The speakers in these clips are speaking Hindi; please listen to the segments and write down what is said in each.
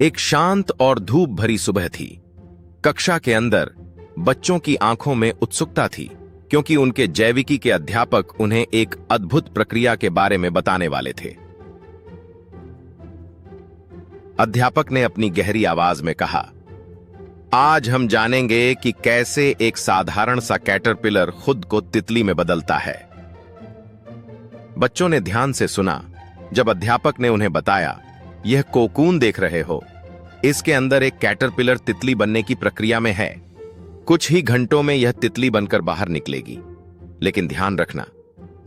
एक शांत और धूप भरी सुबह थी। कक्षा के अंदर बच्चों की आंखों में उत्सुकता थी, क्योंकि उनके जैविकी के अध्यापक उन्हें एक अद्भुत प्रक्रिया के बारे में बताने वाले थे। अध्यापक ने अपनी गहरी आवाज में कहा, आज हम जानेंगे कि कैसे एक साधारण सा कैटरपिलर खुद को तितली में बदलता है। बच्चों ने ध्यान से सुना जब अध्यापक ने उन्हें बताया, यह कोकून देख रहे हो, इसके अंदर एक कैटरपिलर तितली बनने की प्रक्रिया में है। कुछ ही घंटों में यह तितली बनकर बाहर निकलेगी। लेकिन ध्यान रखना,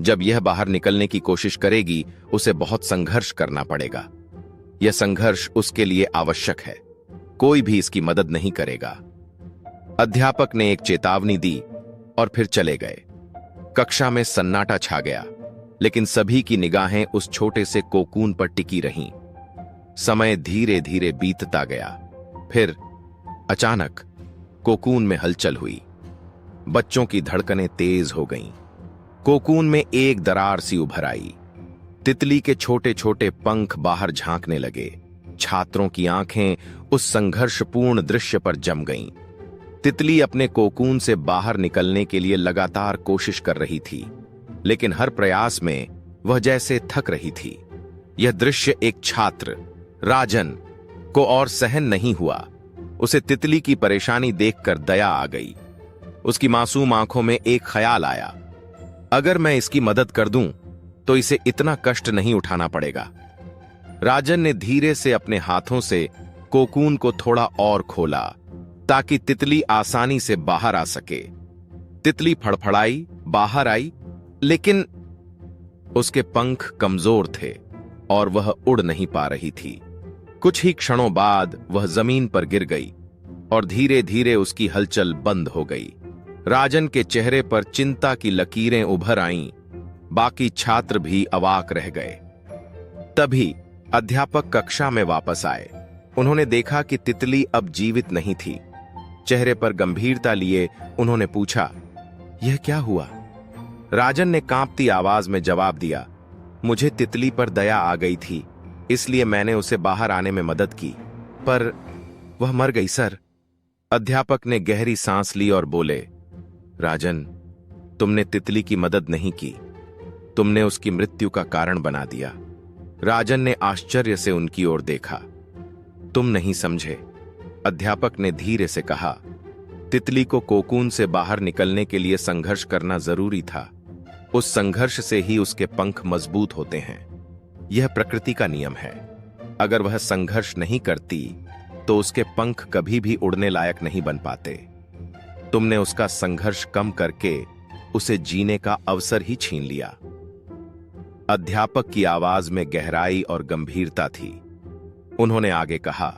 जब यह बाहर निकलने की कोशिश करेगी, उसे बहुत संघर्ष करना पड़ेगा। यह संघर्ष उसके लिए आवश्यक है, कोई भी इसकी मदद नहीं करेगा। अध्यापक ने एक चेतावनी दी और फिर चले गए। कक्षा में सन्नाटा छा गया, लेकिन सभी की निगाहें उस छोटे से कोकून पर टिकी रहीं। समय धीरे धीरे बीतता गया। फिर अचानक कोकून में हलचल हुई। बच्चों की धड़कनें तेज हो गईं। कोकून में एक दरार सी उभर आई। तितली के छोटे छोटे पंख बाहर झांकने लगे। छात्रों की आंखें उस संघर्षपूर्ण दृश्य पर जम गईं। तितली अपने कोकून से बाहर निकलने के लिए लगातार कोशिश कर रही थी, लेकिन हर प्रयास में वह जैसे थक रही थी। यह दृश्य एक छात्र राजन को और सहन नहीं हुआ। उसे तितली की परेशानी देखकर दया आ गई। उसकी मासूम आंखों में एक ख्याल आया, अगर मैं इसकी मदद कर दूं तो इसे इतना कष्ट नहीं उठाना पड़ेगा। राजन ने धीरे से अपने हाथों से कोकून को थोड़ा और खोला ताकि तितली आसानी से बाहर आ सके। तितली फड़फड़ाई, बाहर आई, लेकिन उसके पंख कमजोर थे और वह उड़ नहीं पा रही थी। कुछ ही क्षणों बाद वह जमीन पर गिर गई और धीरे धीरे उसकी हलचल बंद हो गई। राजन के चेहरे पर चिंता की लकीरें उभर आईं। बाकी छात्र भी अवाक रह गए। तभी अध्यापक कक्षा में वापस आए। उन्होंने देखा कि तितली अब जीवित नहीं थी। चेहरे पर गंभीरता लिए उन्होंने पूछा, यह क्या हुआ? राजन ने कांपती आवाज में जवाब दिया, मुझे तितली पर दया आ गई थी, इसलिए मैंने उसे बाहर आने में मदद की, पर वह मर गई सर। अध्यापक ने गहरी सांस ली और बोले, राजन, तुमने तितली की मदद नहीं की, तुमने उसकी मृत्यु का कारण बना दिया। राजन ने आश्चर्य से उनकी ओर देखा। तुम नहीं समझे, अध्यापक ने धीरे से कहा, तितली को कोकून से बाहर निकलने के लिए संघर्ष करना जरूरी था। उस संघर्ष से ही उसके पंख मजबूत होते हैं। यह प्रकृति का नियम है। अगर वह संघर्ष नहीं करती तो उसके पंख कभी भी उड़ने लायक नहीं बन पाते। तुमने उसका संघर्ष कम करके उसे जीने का अवसर ही छीन लिया। अध्यापक की आवाज में गहराई और गंभीरता थी। उन्होंने आगे कहा,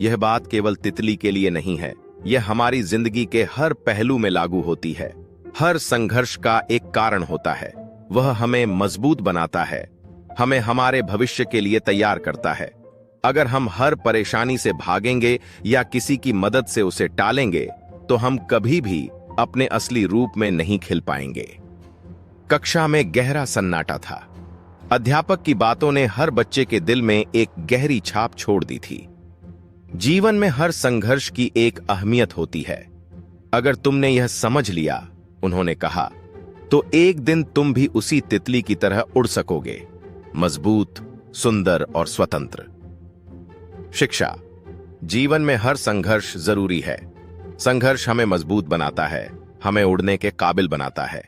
यह बात केवल तितली के लिए नहीं है, यह हमारी जिंदगी के हर पहलू में लागू होती है। हर संघर्ष का एक कारण होता है। वह हमें मजबूत बनाता है, हमें हमारे भविष्य के लिए तैयार करता है। अगर हम हर परेशानी से भागेंगे या किसी की मदद से उसे टालेंगे, तो हम कभी भी अपने असली रूप में नहीं खिल पाएंगे। कक्षा में गहरा सन्नाटा था। अध्यापक की बातों ने हर बच्चे के दिल में एक गहरी छाप छोड़ दी थी। जीवन में हर संघर्ष की एक अहमियत होती है। अगर तुमने यह समझ लिया, उन्होंने कहा, तो एक दिन तुम भी उसी तितली की तरह उड़ सकोगे, मजबूत, सुंदर और स्वतंत्र। शिक्षा। जीवन में हर संघर्ष जरूरी है। संघर्ष हमें मजबूत बनाता है, हमें उड़ने के काबिल बनाता है।